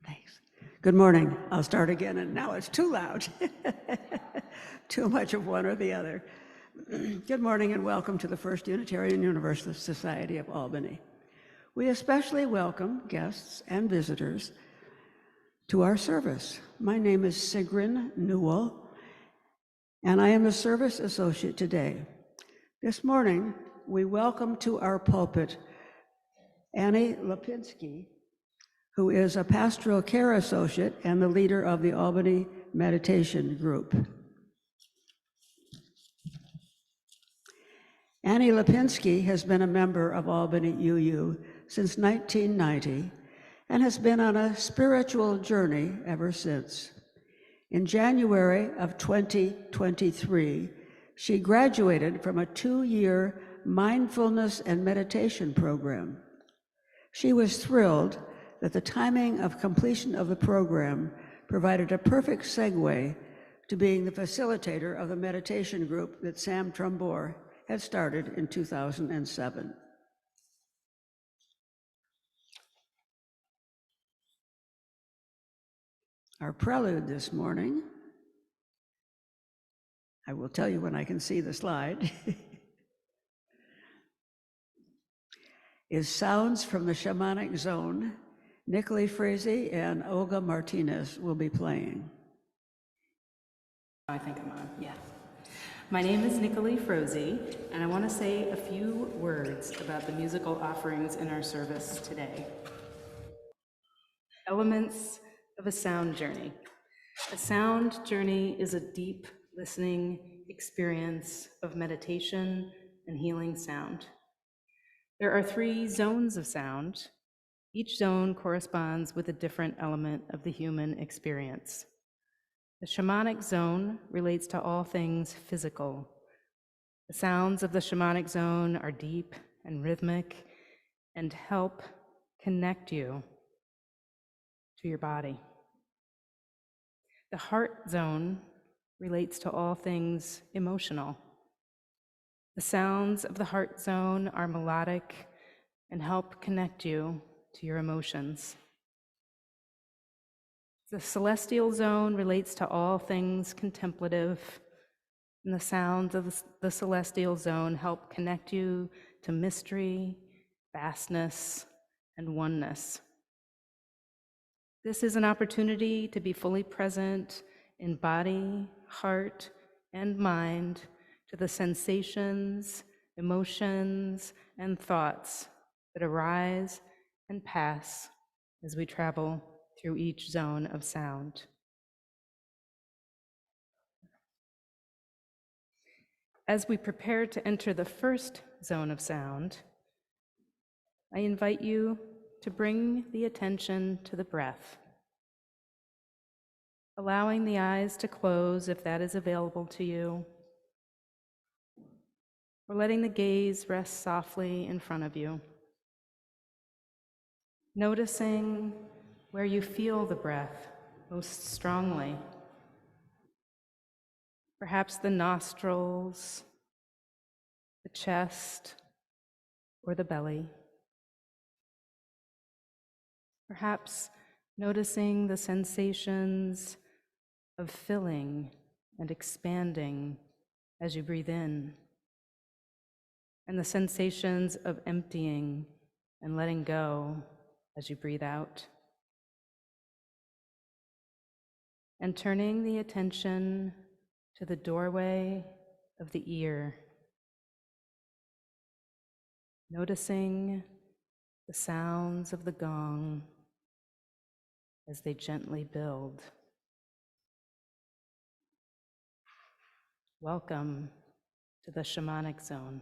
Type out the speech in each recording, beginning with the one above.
Thanks. Good morning. I'll start again, and now it's too loud. Too much of one or the other. Good morning and welcome to the First Unitarian Universalist Society of Albany. We especially welcome guests and visitors to our service. My name is Sigrun Newell, and I am the service associate today. This morning, we welcome to our pulpit Annie Lipinski, who is a pastoral care associate and the leader of the Albany Meditation Group. Annie Lipinski has been a member of Albany UU since 1990 and has been on a spiritual journey ever since. In January of 2023, she graduated from a 2-year mindfulness and meditation program. She was thrilled that the timing of completion of the program provided a perfect segue to being the facilitator of the meditation group that Sam Trumbore had started in 2007. Our prelude this morning, I will tell you when I can see the slide, is Sounds from the Shamanic Zone. Nicholee, Froese, and Olga Martinez will be playing. I think I'm on, yeah. My name is Nicholee Froese, and I want to say a few words about the musical offerings in our service today. Elements of a sound journey. A sound journey is a deep listening experience of meditation and healing sound. There are 3 zones of sound. Each zone corresponds with a different element of the human experience. The shamanic zone relates to all things physical. The sounds of the shamanic zone are deep and rhythmic and help connect you to your body. The heart zone relates to all things emotional. The sounds of the heart zone are melodic and help connect you to your emotions. The celestial zone relates to all things contemplative, and the sounds of the celestial zone help connect you to mystery, vastness, and oneness. This is an opportunity to be fully present in body, heart, and mind to the sensations, emotions, and thoughts that arise and pass as we travel through each zone of sound. As we prepare to enter the first zone of sound, I invite you to bring the attention to the breath, allowing the eyes to close if that is available to you, or letting the gaze rest softly in front of you. Noticing where you feel the breath most strongly. Perhaps the nostrils, the chest, or the belly. Perhaps noticing the sensations of filling and expanding as you breathe in, and the sensations of emptying and letting go as you breathe out. And turning the attention to the doorway of the ear, noticing the sounds of the gong as they gently build. Welcome to the shamanic zone.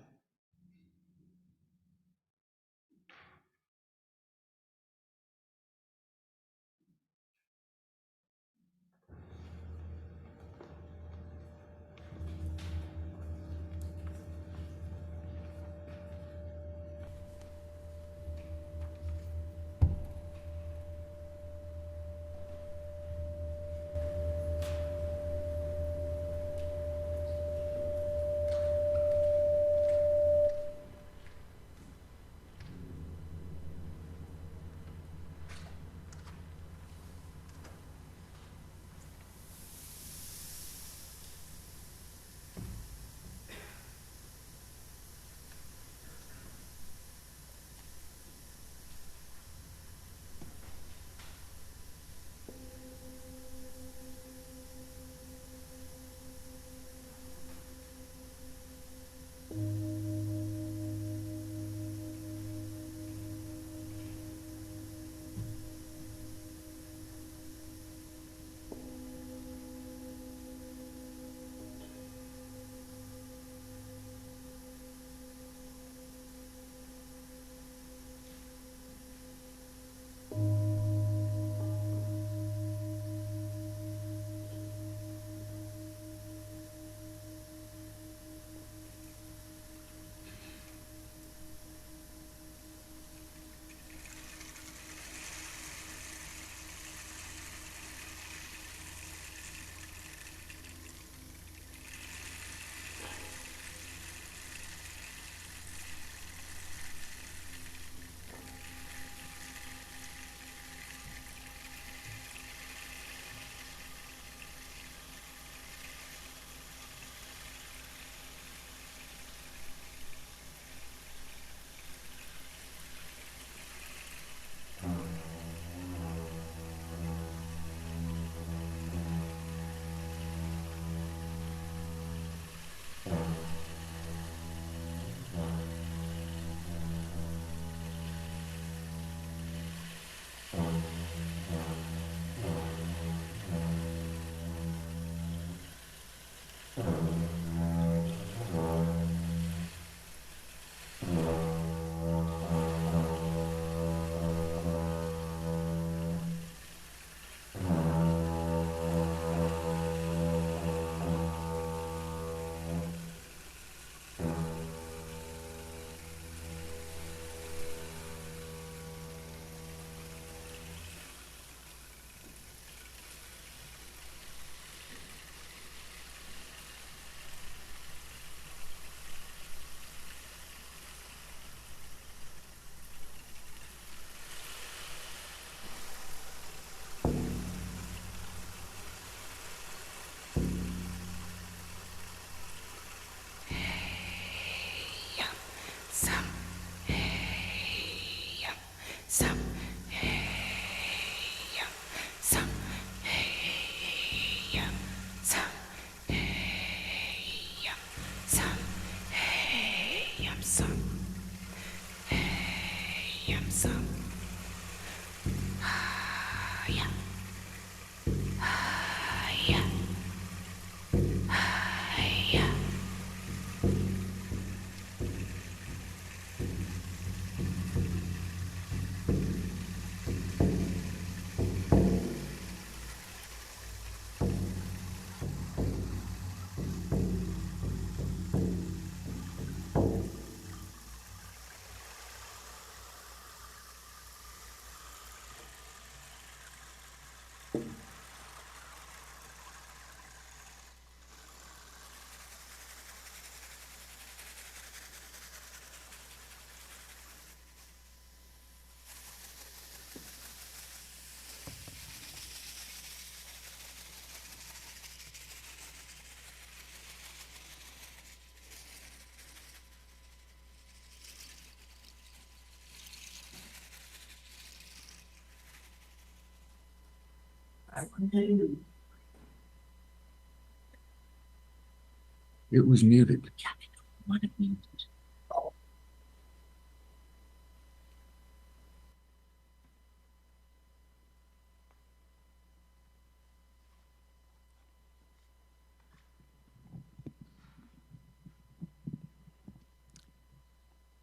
It was muted.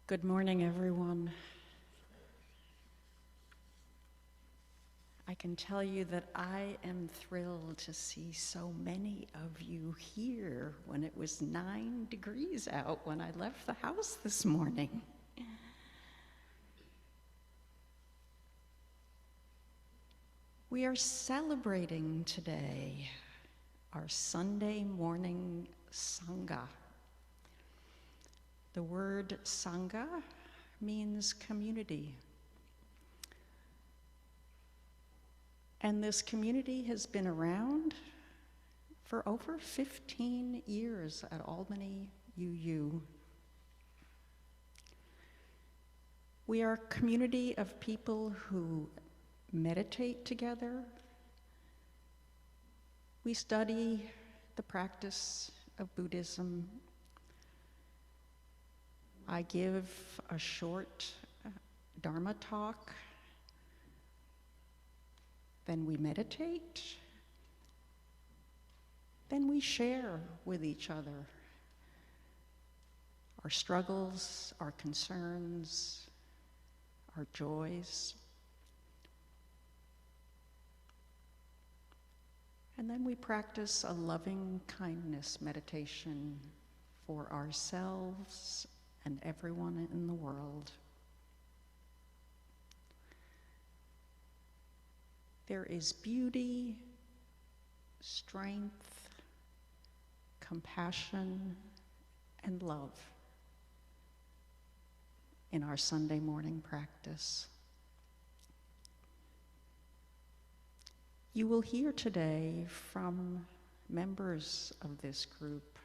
Good morning, everyone. I can tell you that I am thrilled to see so many of you here when it was 9 degrees out when I left the house this morning. We are celebrating today our Sunday morning Sangha. The word Sangha means community. And this community has been around for over 15 years at Albany UU. We are a community of people who meditate together. We study the practice of Buddhism. I give a short Dharma talk. Then we meditate. Then we share with each other our struggles, our concerns, our joys. And then we practice a loving kindness meditation for ourselves and everyone in the world. There is beauty, strength, compassion, and love in our Sunday morning practice. You will hear today from members of this group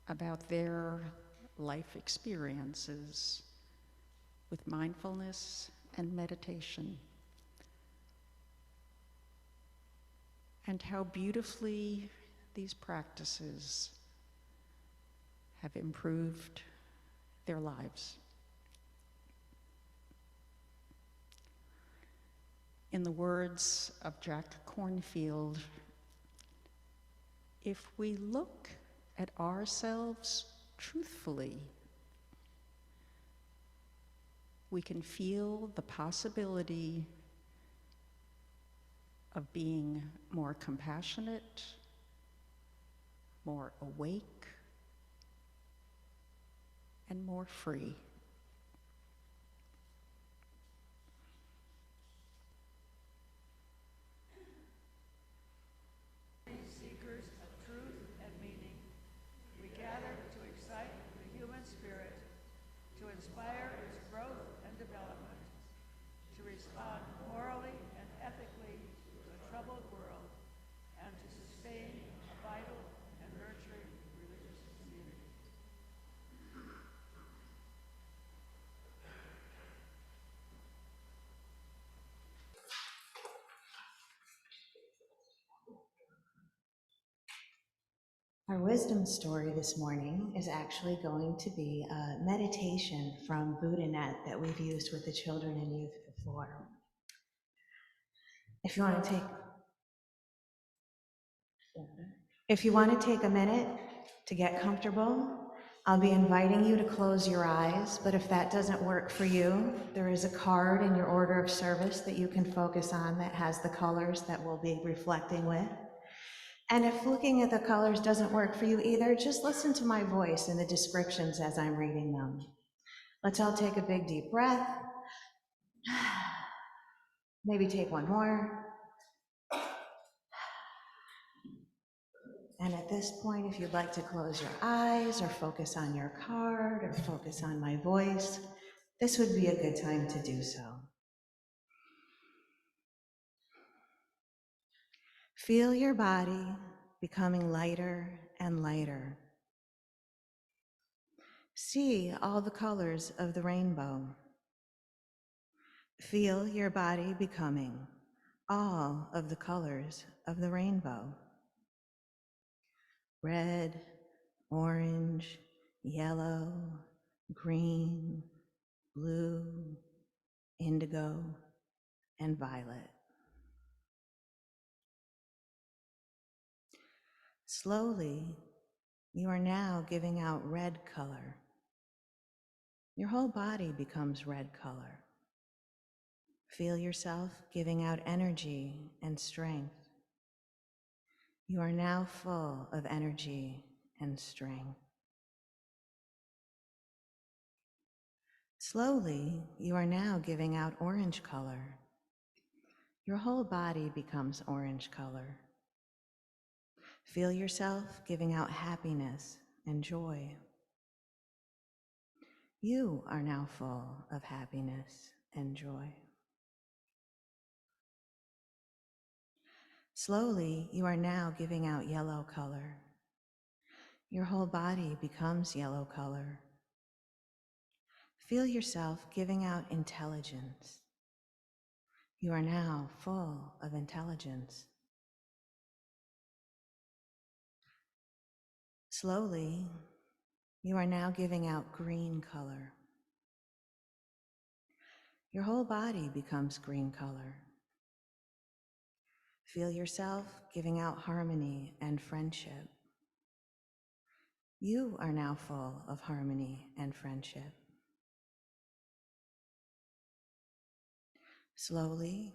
about their life experiences with mindfulness and meditation, and how beautifully these practices have improved their lives. In the words of Jack Cornfield, if we look at ourselves truthfully, we can feel the possibility of being more compassionate, more awake, and more free. Seekers of truth and meaning, we gather to excite the human spirit, to inspire its growth and development, to respond morally and ethically to a troubled world, and to sustain a vital and nurturing religious community. Our wisdom story this morning is actually going to be a meditation from Buddhanet that we've used with the children and youth before. If you want to take If you want to take a minute to get comfortable, I'll be inviting you to close your eyes, but if that doesn't work for you, there is a card in your order of service that you can focus on that has the colors that we'll be reflecting with. And if looking at the colors doesn't work for you either, just listen to my voice and the descriptions as I'm reading them. Let's all take a big deep breath. Maybe take one more. And at this point, if you'd like to close your eyes or focus on your card or focus on my voice, this would be a good time to do so. Feel your body becoming lighter and lighter. See all the colors of the rainbow. Feel your body becoming all of the colors of the rainbow. Red, orange, yellow, green, blue, indigo, and violet. Slowly, you are now giving out red color. Your whole body becomes red color. Feel yourself giving out energy and strength. You are now full of energy and strength. Slowly, you are now giving out orange color. Your whole body becomes orange color. Feel yourself giving out happiness and joy. You are now full of happiness and joy. Slowly, you are now giving out yellow color. Your whole body becomes yellow color. Feel yourself giving out intelligence. You are now full of intelligence. Slowly, you are now giving out green color. Your whole body becomes green color. Feel yourself giving out harmony and friendship. You are now full of harmony and friendship. Slowly,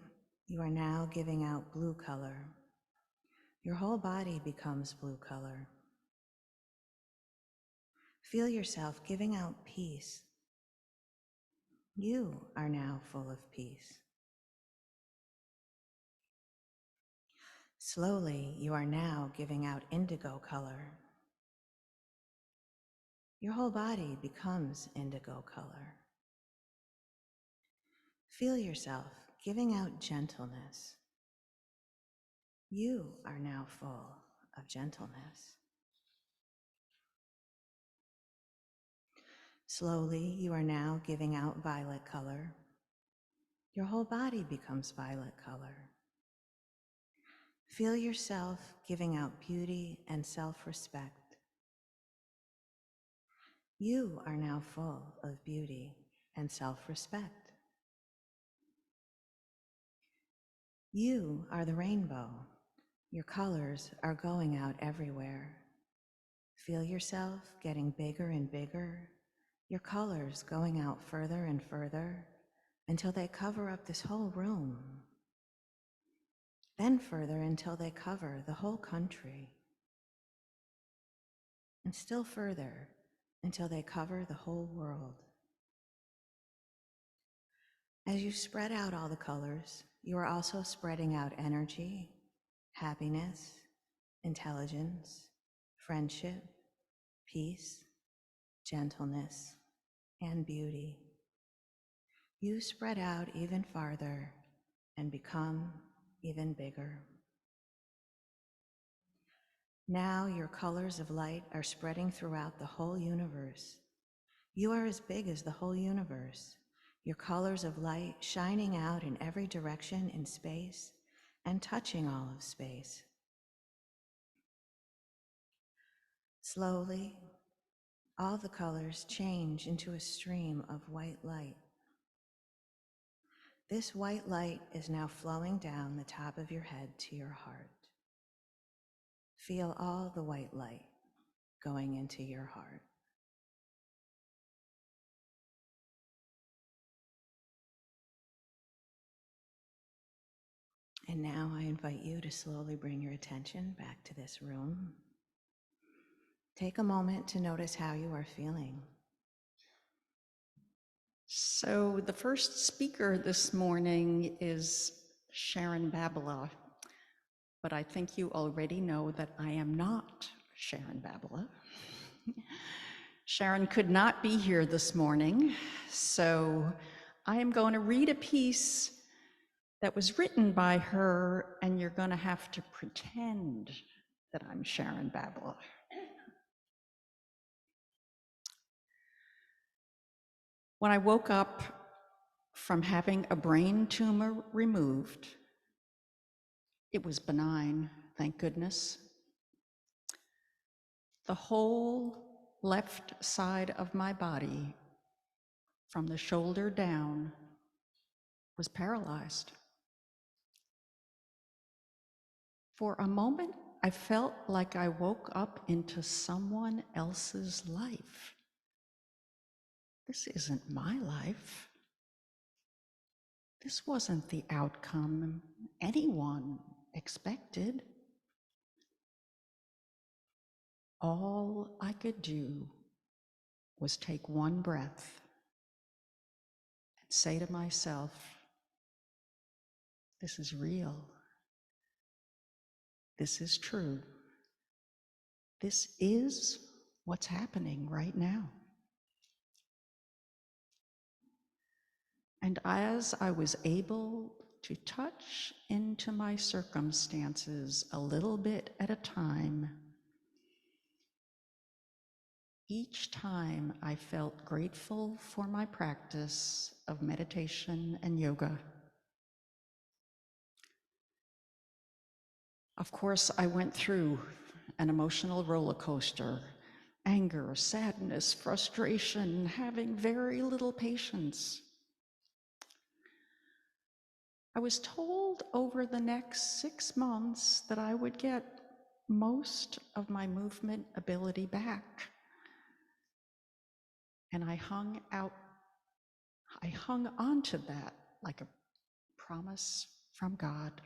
you are now giving out blue color. Your whole body becomes blue color. Feel yourself giving out peace. You are now full of peace. Slowly, you are now giving out indigo color. Your whole body becomes indigo color. Feel yourself giving out gentleness. You are now full of gentleness. Slowly, you are now giving out violet color. Your whole body becomes violet color. Feel yourself giving out beauty and self-respect. You are now full of beauty and self-respect. You are the rainbow. Your colors are going out everywhere. Feel yourself getting bigger and bigger, your colors going out further and further until they cover up this whole room. Then further until they cover the whole country. And still further until they cover the whole world. As you spread out all the colors, you are also spreading out energy, happiness, intelligence, friendship, peace, gentleness, and beauty. You spread out even farther and become even bigger. Now your colors of light are spreading throughout the whole universe. You are as big as the whole universe. Your colors of light shining out in every direction in space and touching all of space. Slowly, all the colors change into a stream of white light. This white light is now flowing down the top of your head to your heart. Feel all the white light going into your heart. And now I invite you to slowly bring your attention back to this room. Take a moment to notice how you are feeling. So the first speaker this morning is Sharon Babala, but I think you already know that I am not Sharon Babala. Sharon could not be here this morning, so I am going to read a piece that was written by her, and you're going to have to pretend that I'm Sharon Babala. When I woke up from having a brain tumor removed, it was benign, thank goodness. The whole left side of my body, from the shoulder down, was paralyzed. For a moment, I felt like I woke up into someone else's life. This isn't my life. This wasn't the outcome anyone expected. All I could do was take one breath and say to myself, this is real. This is true. This is what's happening right now. And as I was able to touch into my circumstances a little bit at a time, each time I felt grateful for my practice of meditation and yoga. Of course, I went through an emotional roller coaster, anger, sadness, frustration, having very little patience. I was told over the next 6 months that I would get most of my movement ability back. And I hung on to that like a promise from God.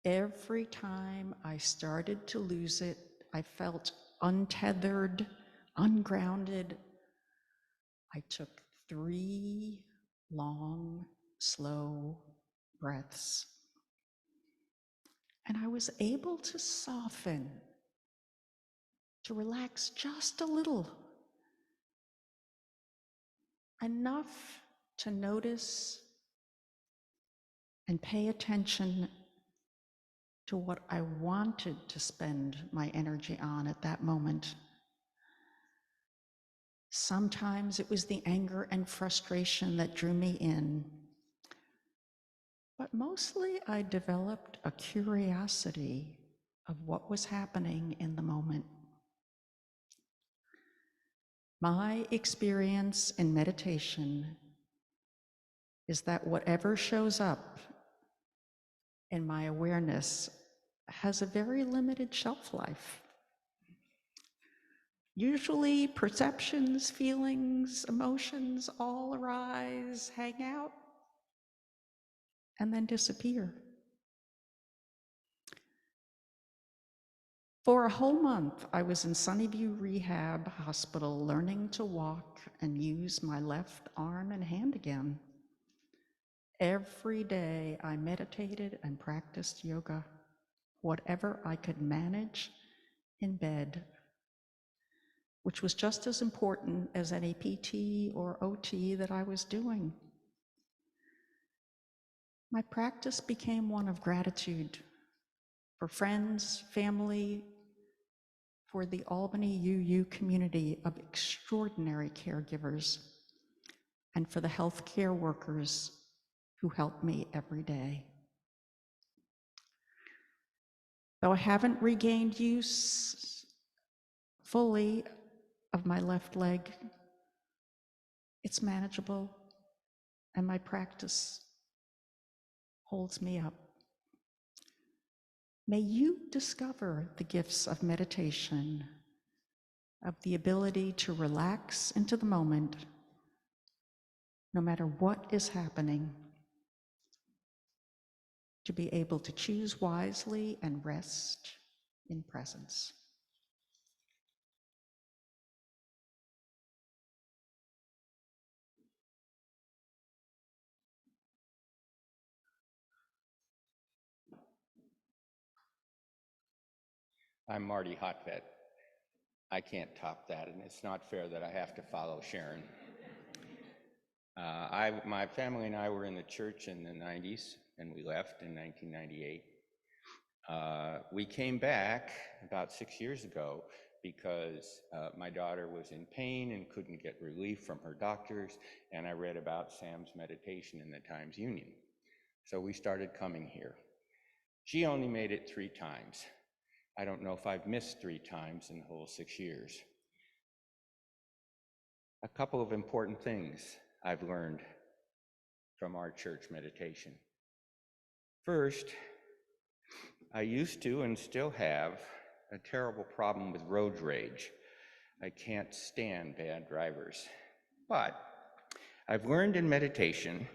Every time I started to lose it, I felt untethered, ungrounded. I took 3 long, slow breaths. And I was able to soften, to relax just a little, enough to notice and pay attention to what I wanted to spend my energy on at that moment. Sometimes it was the anger and frustration that drew me in, but mostly I developed a curiosity of what was happening in the moment. My experience in meditation is that whatever shows up in my awareness has a very limited shelf life. Usually perceptions, feelings, emotions all arise, hang out, and then disappear. For a whole month, I was in Sunnyview Rehab Hospital learning to walk and use my left arm and hand again. Every day I meditated and practiced yoga, whatever I could manage in bed, which was just as important as any PT or OT that I was doing. My practice became one of gratitude for friends, family, for the Albany UU community of extraordinary caregivers, and for the healthcare workers who help me every day. Though I haven't regained use fully of my left leg, it's manageable, and my practice holds me up. May you discover the gifts of meditation, of the ability to relax into the moment, no matter what is happening, to be able to choose wisely and rest in presence. I'm Marty Hotvet. I can't top that, and it's not fair that I have to follow Sharon. My family and I were in the church in the 90s, and we left in 1998. We came back about 6 years ago because my daughter was in pain and couldn't get relief from her doctors, and I read about Sam's meditation in the Times-Union. So we started coming here. She only made it 3 times. I don't know if I've missed 3 times in the whole 6 years. A couple of important things I've learned from our church meditation. First, I used to and still have a terrible problem with road rage. I can't stand bad drivers. But I've learned in meditation,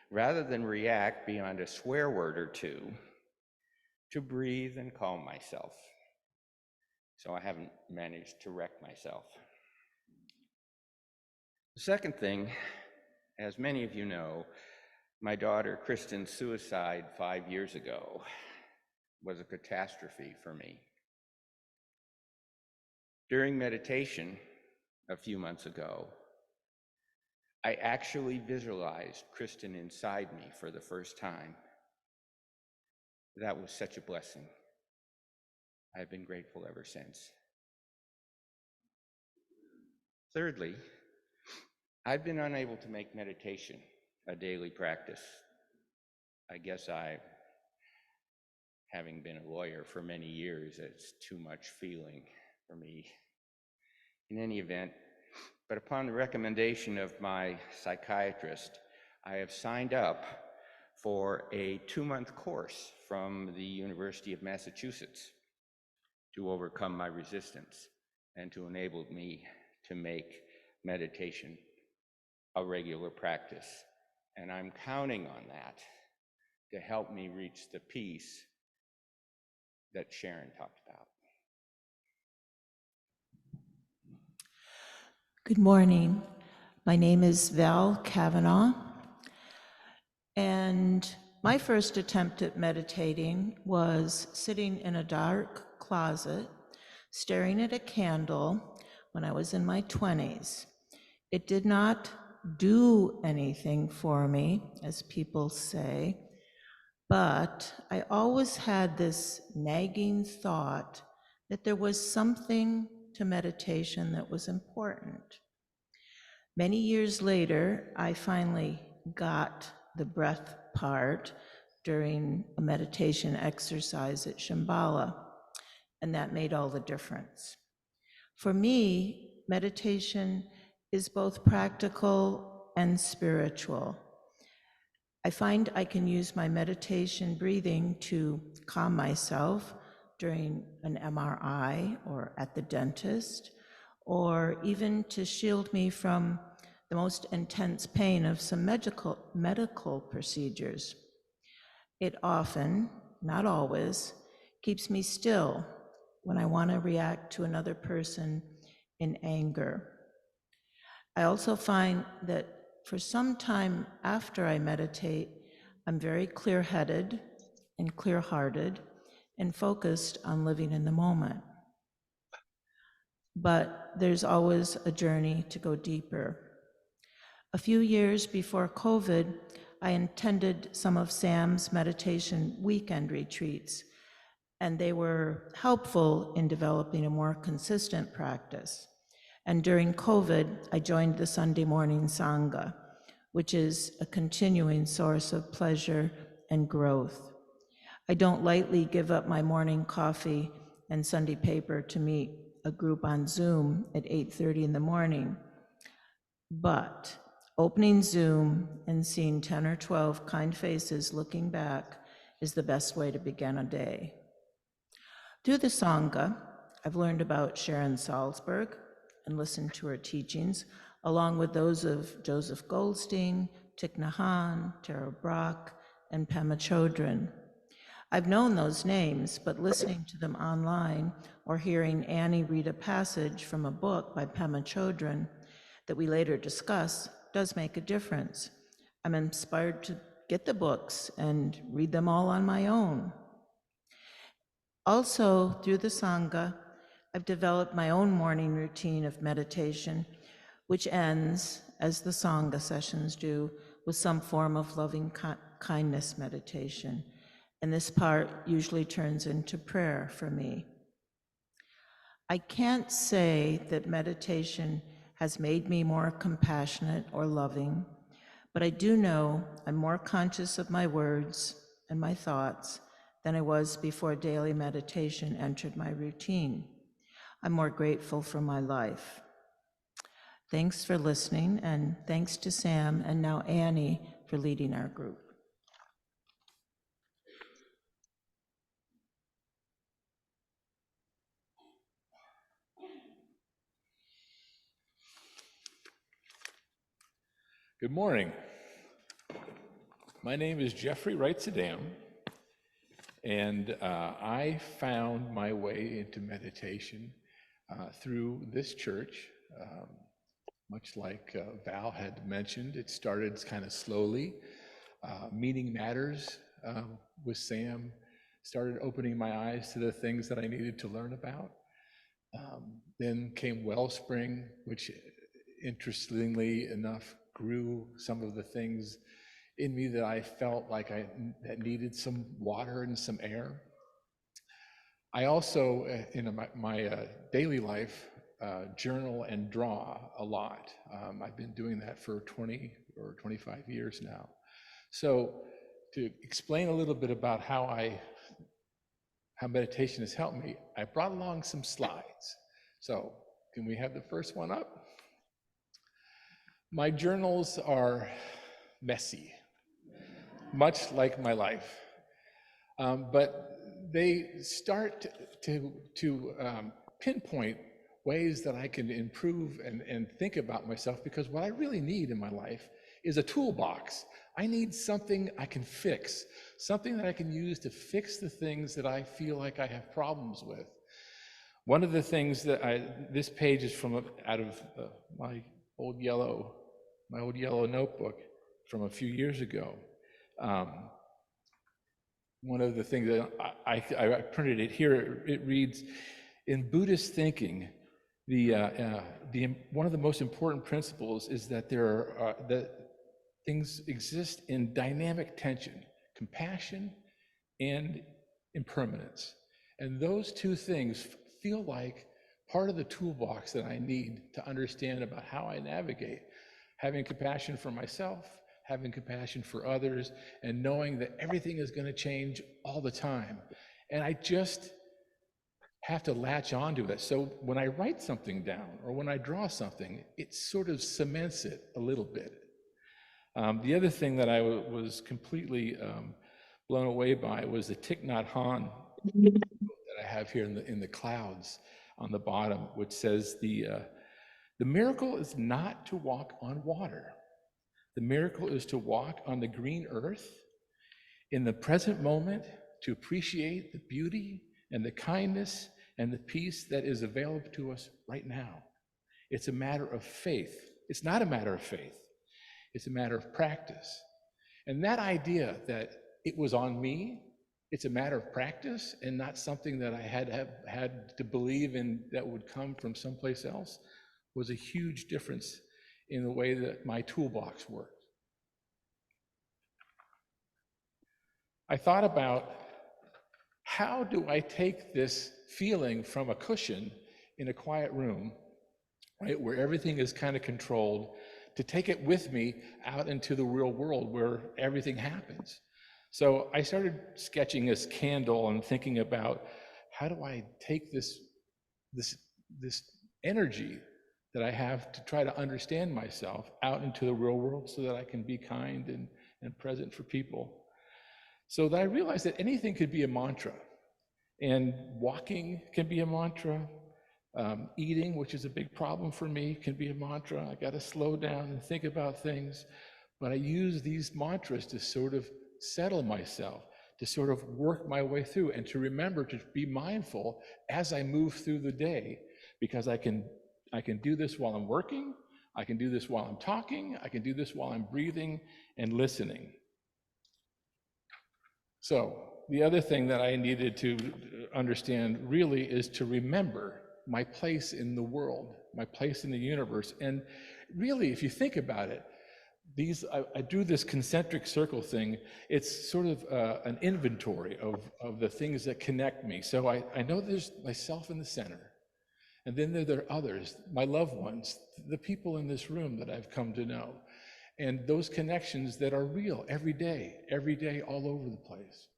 rather than react beyond a swear word or two, to breathe and calm myself. So I haven't managed to wreck myself. The second thing, as many of you know, my daughter Kristen's suicide 5 years ago was a catastrophe for me. During meditation a few months ago, I actually visualized Kristen inside me for the first time. That was such a blessing. I've been grateful ever since. Thirdly, I've been unable to make meditation a daily practice. I guess having been a lawyer for many years, it's too much feeling for me. In any event, but upon the recommendation of my psychiatrist, I have signed up for a 2-month course from the University of Massachusetts to overcome my resistance and to enable me to make meditation a regular practice. And I'm counting on that to help me reach the peace that Sharon talked about. Good morning. My name is Val Kavanaugh, and my first attempt at meditating was sitting in a dark closet, staring at a candle when I was in my 20s. It did not do anything for me, as people say, but I always had this nagging thought that there was something to meditation that was important. Many years later, I finally got the breath part during a meditation exercise at Shambhala, and that made all the difference. For me, meditation is both practical and spiritual. I find I can use my meditation breathing to calm myself during an MRI or at the dentist, or even to shield me from the most intense pain of some medical procedures. It often, not always, keeps me still when I want to react to another person in anger. I also find that for some time after I meditate, I'm very clear-headed and clear-hearted and focused on living in the moment. But there's always a journey to go deeper. A few years before COVID, I attended some of Sam's meditation weekend retreats, and they were helpful in developing a more consistent practice. And during COVID, I joined the Sunday morning Sangha, which is a continuing source of pleasure and growth. I don't lightly give up my morning coffee and Sunday paper to meet a group on Zoom at 8:30 in the morning, but opening Zoom and seeing 10 or 12 kind faces looking back is the best way to begin a day. Through the Sangha, I've learned about Sharon Salzberg and listened to her teachings, along with those of Joseph Goldstein, Thich Nhat Hanh, Tara Brach, and Pema Chodron. I've known those names, but listening to them online or hearing Annie read a passage from a book by Pema Chodron that we later discuss does make a difference. I'm inspired to get the books and read them all on my own. Also, through the Sangha, I've developed my own morning routine of meditation, which ends, as the Sangha sessions do, with some form of loving kindness meditation. And this part usually turns into prayer for me. I can't say that meditation has made me more compassionate or loving, but I do know I'm more conscious of my words and my thoughts than I was before daily meditation entered my routine. I'm more grateful for my life. Thanks for listening, and thanks to Sam and now Annie for leading our group. Good morning. My name is Jeffrey Wright-Sadam, and I found my way into meditation through this church. Much like Val had mentioned, it started kind of slowly. Meening Matters with Sam started opening my eyes to the things that I needed to learn about. Then came Wellspring, which interestingly enough grew some of the things in me that I felt like that needed some water and some air. I also, in my daily life, journal and draw a lot. I've been doing that for 20 or 25 years now. So to explain a little bit about how meditation has helped me, I brought along some slides. So can we have the first one up? My journals are messy, much like my life. But they start to pinpoint ways that I can improve and think about myself, because what I really need in my life is a toolbox. I need something I can fix, something that I can use to fix the things that I feel like I have problems with. One of the things that this page is from out of my old yellow notebook from a few years ago. One of the things that I printed it here, it reads, in Buddhist thinking, one of the most important principles is that that things exist in dynamic tension, compassion and impermanence. And those two things feel like part of the toolbox that I need to understand about how I navigate having compassion for myself, having compassion for others, and knowing that everything is going to change all the time. And I just have to latch onto it. So when I write something down or when I draw something, it sort of cements it a little bit. The other thing that I was completely blown away by was the Thich Nhat Hanh that I have here in the clouds on the bottom, which says the miracle is not to walk on water. The miracle is to walk on the green earth in the present moment, to appreciate the beauty and the kindness and the peace that is available to us right now. It's a matter of faith. It's not a matter of faith. It's a matter of practice. And that idea that it was on me, it's a matter of practice and not something that I had to believe in that would come from someplace else, was a huge difference in the way that my toolbox worked. I thought about, how do I take this feeling from a cushion in a quiet room, right, where everything is kind of controlled, to take it with me out into the real world where everything happens. So I started sketching this candle and thinking about, how do I take this energy that I have to try to understand myself out into the real world so that I can be kind and present for people. So that I realized that anything could be a mantra. And walking can be a mantra. Eating, which is a big problem for me, can be a mantra. I got to slow down and think about things. But I use these mantras to sort of settle myself, to sort of work my way through, and to remember to be mindful as I move through the day, because I can do this while I'm working, I can do this while I'm talking, I can do this while I'm breathing and listening. So the other thing that I needed to understand really is to remember my place in the world, my place in the universe. And really, if you think about it, I drew this concentric circle thing. It's sort of an inventory of the things that connect me. So I know there's myself in the center. And then there are others, my loved ones, the people in this room that I've come to know. And those connections that are real every day, all over the place.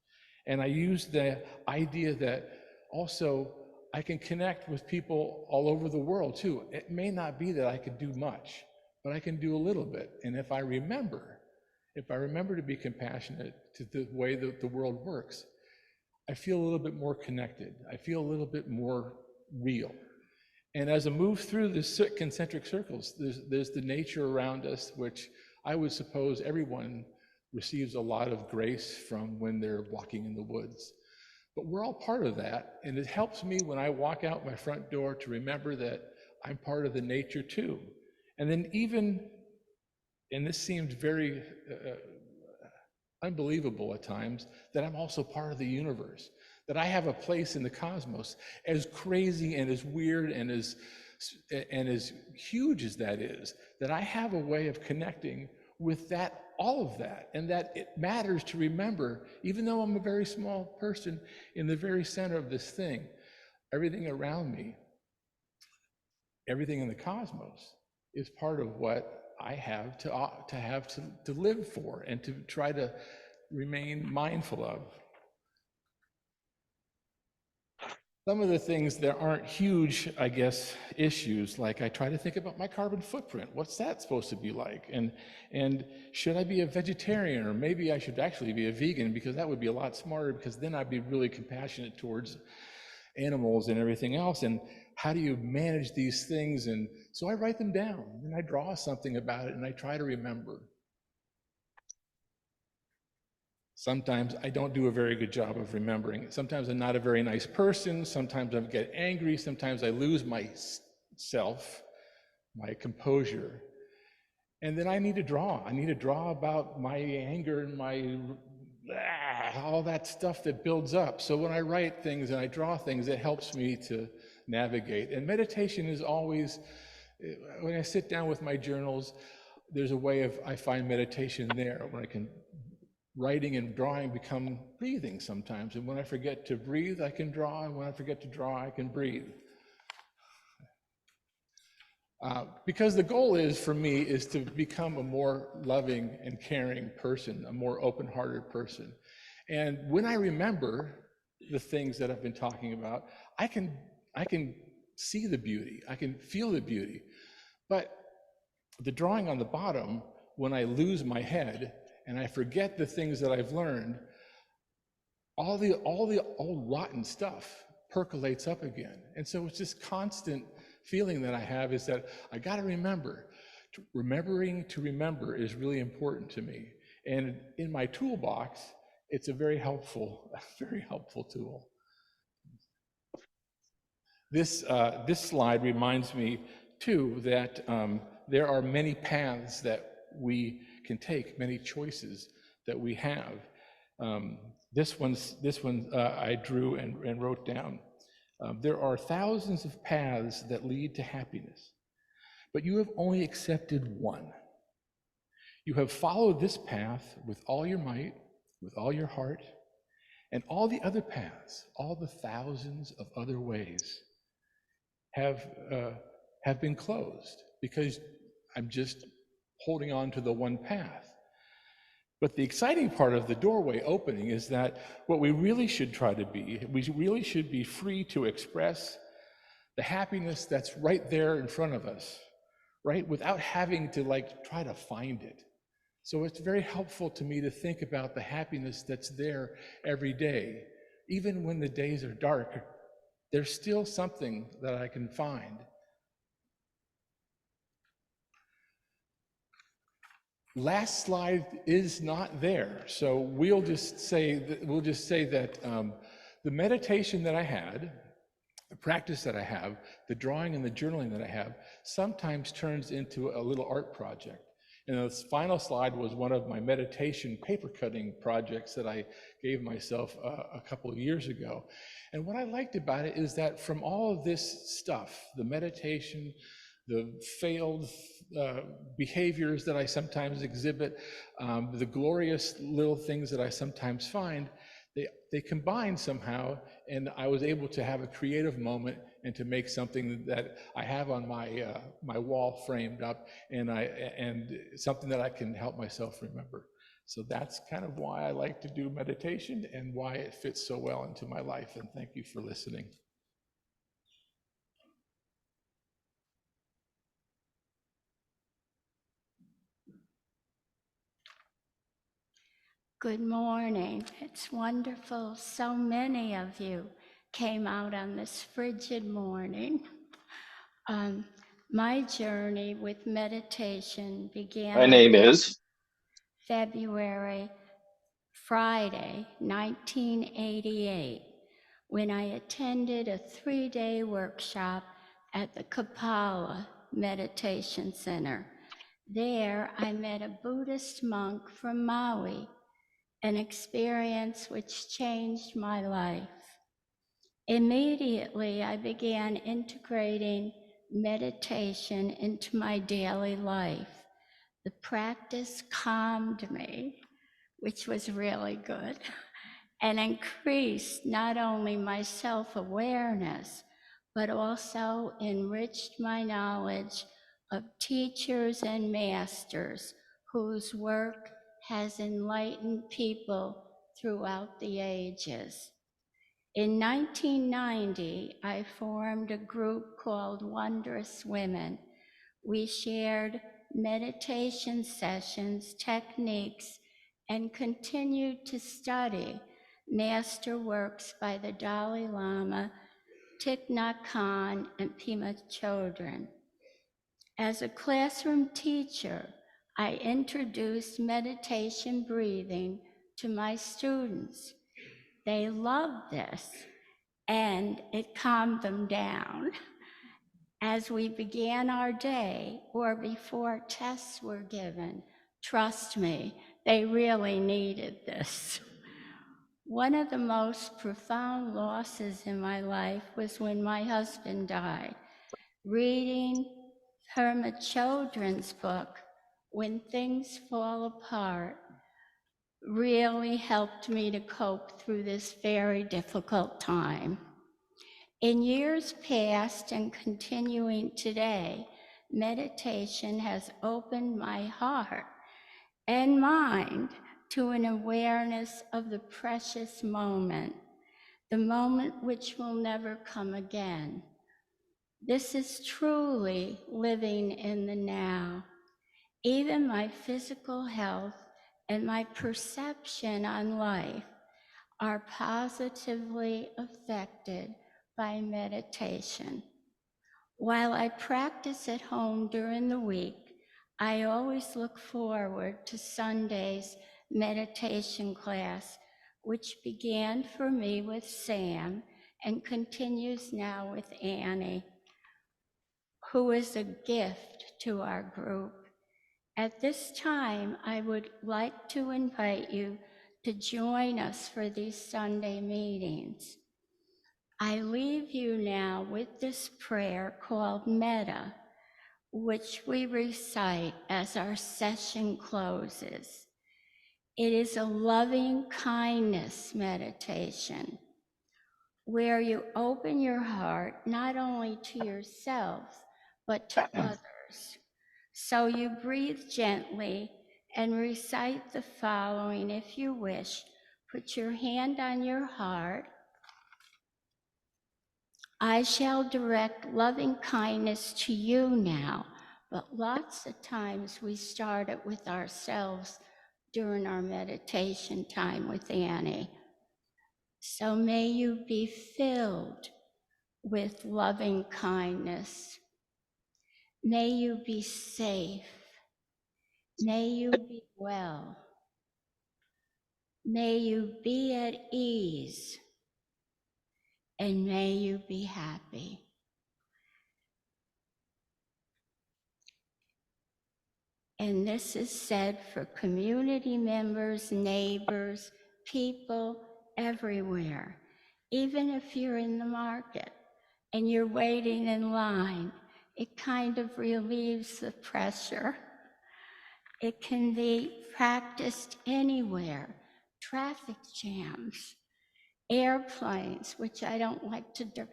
And I use the idea that also I can connect with people all over the world too. It may not be that I could do much, but I can do a little bit. And if I remember to be compassionate to the way that the world works, I feel a little bit more connected. I feel a little bit more real. And as I move through the concentric circles, there's the nature around us, which I would suppose everyone receives a lot of grace from when they're walking in the woods. But we're all part of that, and it helps me when I walk out my front door to remember that I'm part of the nature too. And then even, and this seems very unbelievable at times, that I'm also part of the universe, that I have a place in the cosmos, as crazy and as weird and as huge as that is, that I have a way of connecting with that, all of that, and that it matters to remember, even though I'm a very small person in the very center of this thing, everything around me, everything in the cosmos is part of what I have to live for and to try to remain mindful of. Some of the things that aren't huge, I guess, issues, like I try to think about my carbon footprint. What's that supposed to be like? And should I be a vegetarian, or maybe I should actually be a vegan, because that would be a lot smarter, because then I'd be really compassionate towards animals and everything else. And how do you manage these things? And so I write them down, and I draw something about it, and I try to remember. Sometimes I don't do a very good job of remembering. Sometimes I'm not a very nice person. Sometimes I get angry. Sometimes I lose myself, my composure. And then I need to draw. I need to draw about my anger and my all that stuff that builds up. So when I write things and I draw things, it helps me to navigate. And meditation is always, when I sit down with my journals, there's a way I find meditation there, when I can, writing and drawing become breathing sometimes. And when I forget to breathe, I can draw. And when I forget to draw, I can breathe. Because the goal is, for me, is to become a more loving and caring person, a more open-hearted person. And when I remember the things that I've been talking about, I can see the beauty, I can feel the beauty. But the drawing on the bottom, when I lose my head and I forget the things that I've learned, all the old rotten stuff percolates up again. And so it's this constant feeling that I have, is that I got to remember. Remembering to remember is really important to me. And in my toolbox, it's a very helpful tool. This slide reminds me too that there are many paths that we can take, many choices that we have. This one I drew and wrote down. There are thousands of paths that lead to happiness, but you have only accepted one. You have followed this path with all your might, with all your heart, and all the other paths, all the thousands of other ways have been closed, because I'm just holding on to the one path. But the exciting part of the doorway opening is that what we really should try to be, we really should be free to express the happiness that's right there in front of us, right? Without having to try to find it. So it's very helpful to me to think about the happiness that's there every day, even when the days are dark, there's still something that I can find. Last slide is not there, so we'll just say that the meditation that I had, the practice that I have, the drawing and the journaling that I have, sometimes turns into a little art project. And the final slide was one of my meditation paper cutting projects that I gave myself a couple of years ago. And what I liked about it is that from all of this stuff, the meditation, the failed behaviors that I sometimes exhibit, the glorious little things that I sometimes find, they combine somehow, and I was able to have a creative moment and to make something that I have on my my wall framed up, and something that I can help myself remember. So that's kind of why I like to do meditation and why it fits so well into my life. And thank you for listening. Good morning. It's wonderful. So many of you came out on this frigid morning. My journey with meditation began My name is. Friday, 1988, when I attended a 3-day workshop at the Kapala Meditation Center. There, I met a Buddhist monk from Maui, an experience which changed my life. Immediately, I began integrating meditation into my daily life. The practice calmed me, which was really good, and increased not only my self-awareness, but also enriched my knowledge of teachers and masters whose work has enlightened people throughout the ages. In 1990, I formed a group called Wondrous Women. We shared meditation sessions, techniques, and continued to study master works by the Dalai Lama, Thich Nhat Hanh, and Pema Chodron. As a classroom teacher, I introduced meditation breathing to my students. They loved this, and it calmed them down. As we began our day, or before tests were given, trust me, they really needed this. One of the most profound losses in my life was when my husband died. Reading Pema Chodron's book, When Things Fall Apart, really helped me to cope through this very difficult time. In years past and continuing today, meditation has opened my heart and mind to an awareness of the precious moment, the moment which will never come again. This is truly living in the now. Even my physical health and my perception on life are positively affected by meditation. While I practice at home during the week, I always look forward to Sunday's meditation class, which began for me with Sam and continues now with Annie, who is a gift to our group. At this time, I would like to invite you to join us for these Sunday meetings. I leave you now with this prayer called Metta, which we recite as our session closes. It is a loving kindness meditation where you open your heart not only to yourself, but to others. So you breathe gently and recite the following if you wish. Put your hand on your heart. I shall direct loving kindness to you now, but lots of times we start it with ourselves during our meditation time with Annie. So may you be filled with loving kindness. May you be safe. May you be well. May you be at ease. And may you be happy. And this is said for community members, neighbors, people everywhere. Even if you're in the market and you're waiting in line, it kind of relieves the pressure. It can be practiced anywhere. Traffic jams, airplanes, which I don't like to do,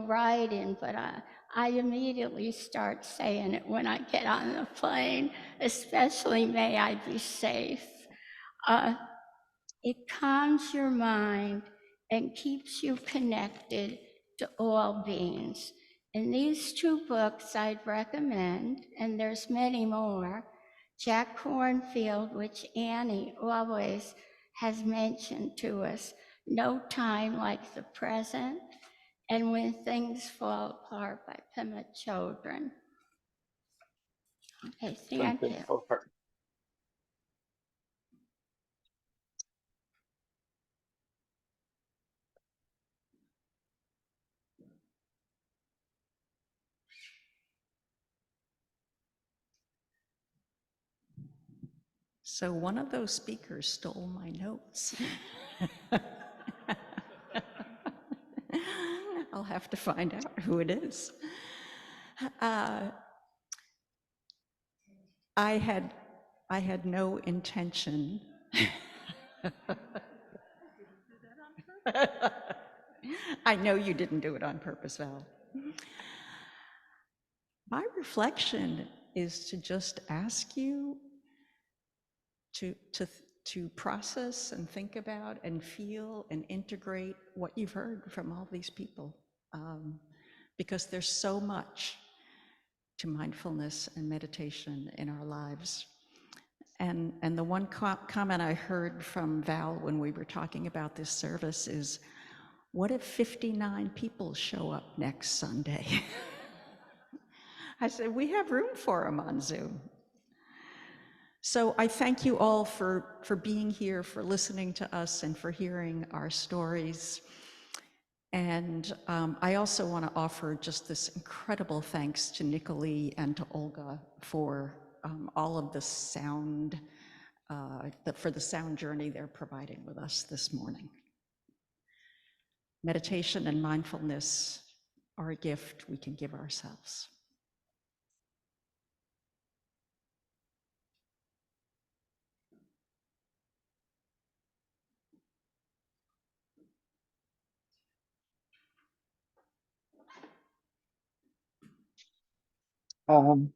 ride in, but I immediately start saying it when I get on the plane, especially may I be safe. It calms your mind and keeps you connected to all beings. And these two books I'd recommend, and there's many more. Jack Kornfield, which Annie always has mentioned to us, No Time Like the Present, and When Things Fall Apart by Pema Chodron. Okay, thank you. So one of those speakers stole my notes. I'll have to find out who it is. I had no intention. I know you didn't do it on purpose, Val. My reflection is to just ask you to process and think about and feel and integrate what you've heard from all these people, because there's so much to mindfulness and meditation in our lives. And the one comment I heard from Val when we were talking about this service is, what if 59 people show up next Sunday? I said, we have room for them on Zoom. So I thank you all for being here, for listening to us, and for hearing our stories. And I also want to offer just this incredible thanks to Nicholee and to Olga for all of the sound, for the sound journey they're providing with us this morning. Meditation and mindfulness are a gift we can give ourselves. Um,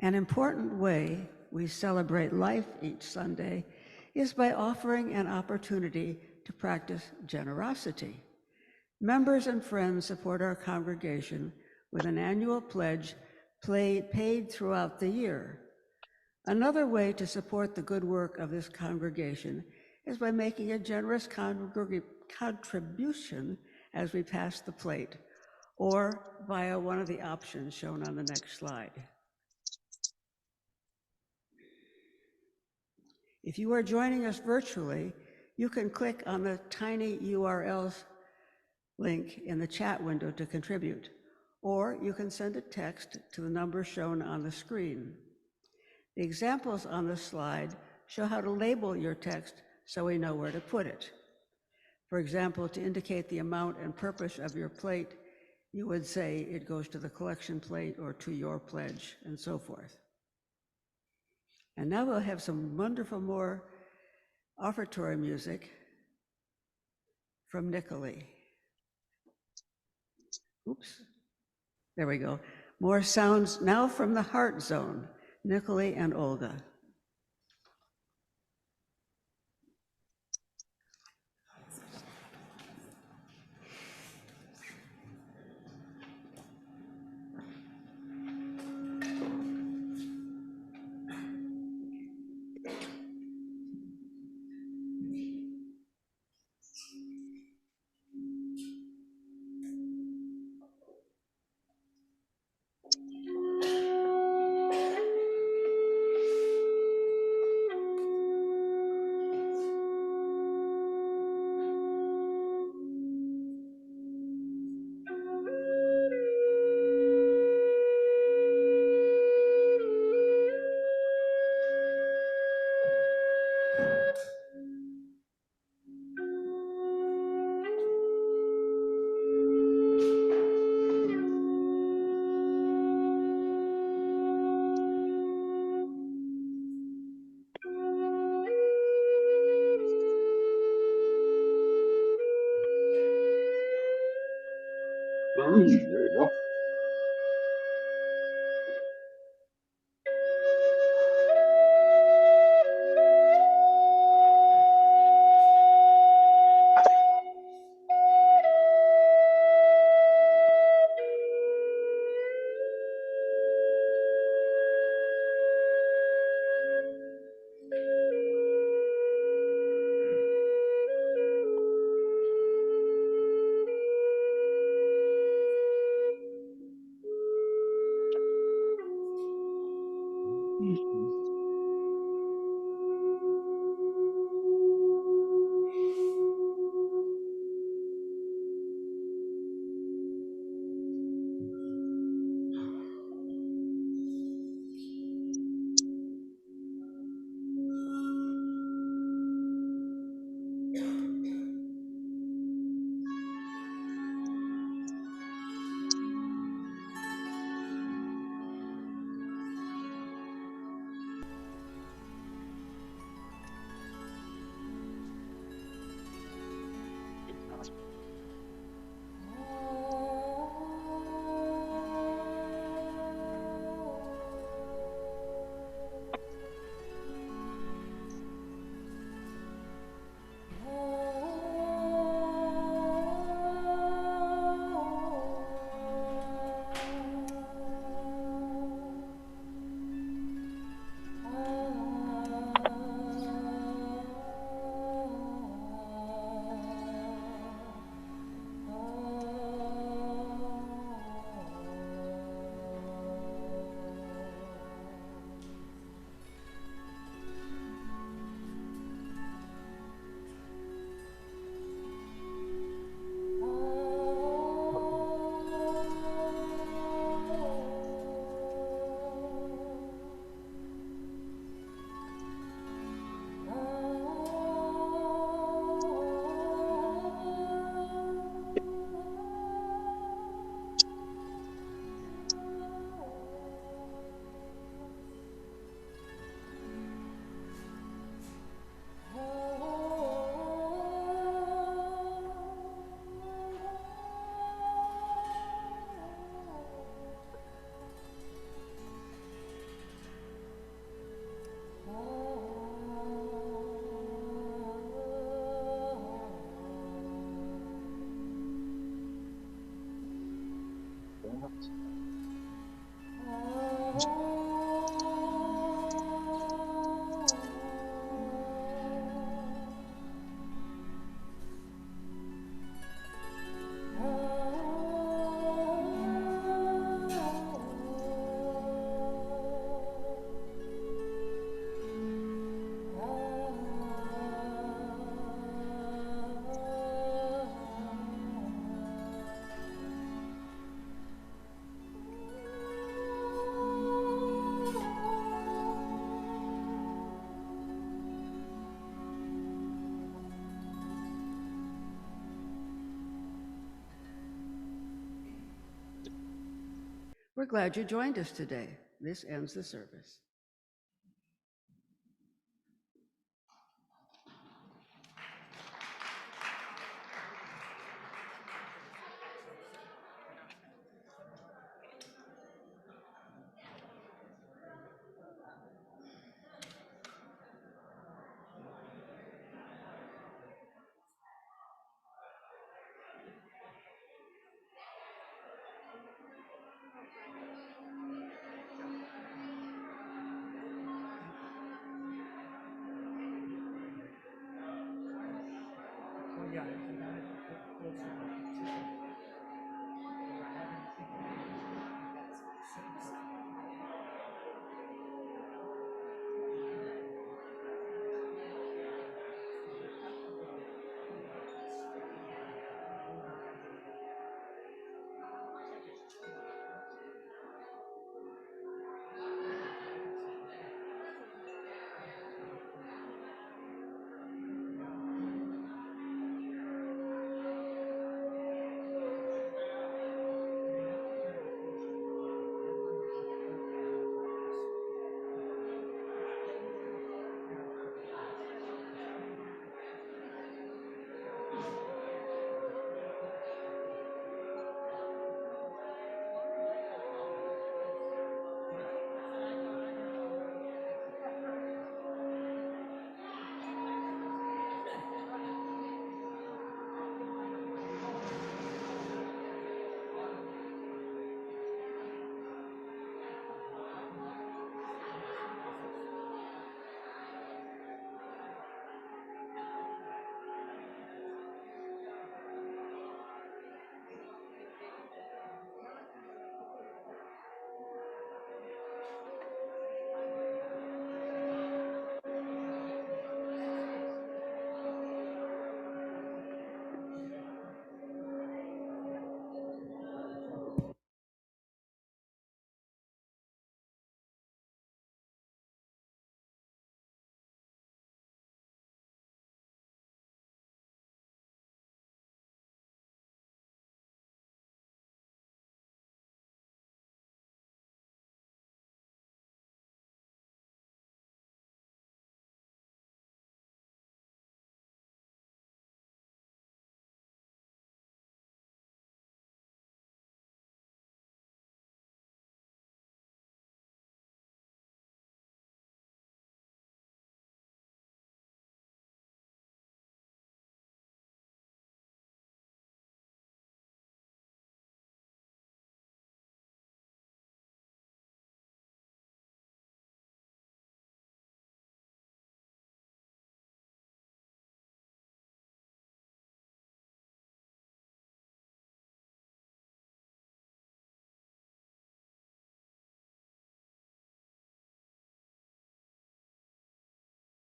An important way we celebrate life each Sunday is by offering an opportunity to practice generosity. Members and friends support our congregation with an annual pledge paid throughout the year. Another way to support the good work of this congregation is by making a generous contribution as we pass the plate, or via one of the options shown on the next slide. If you are joining us virtually, you can click on the tiny URLs link in the chat window to contribute, or you can send a text to the number shown on the screen. The examples on the slide show how to label your text so we know where to put it. For example, to indicate the amount and purpose of your plate, you would say it goes to the collection plate or to your pledge, and so forth. And now we'll have some wonderful more offertory music from Nicholee. Oops, there we go. More sounds now from the heart zone, Nicholee and Olga. There you go. We're glad you joined us today. This ends the service. Yeah.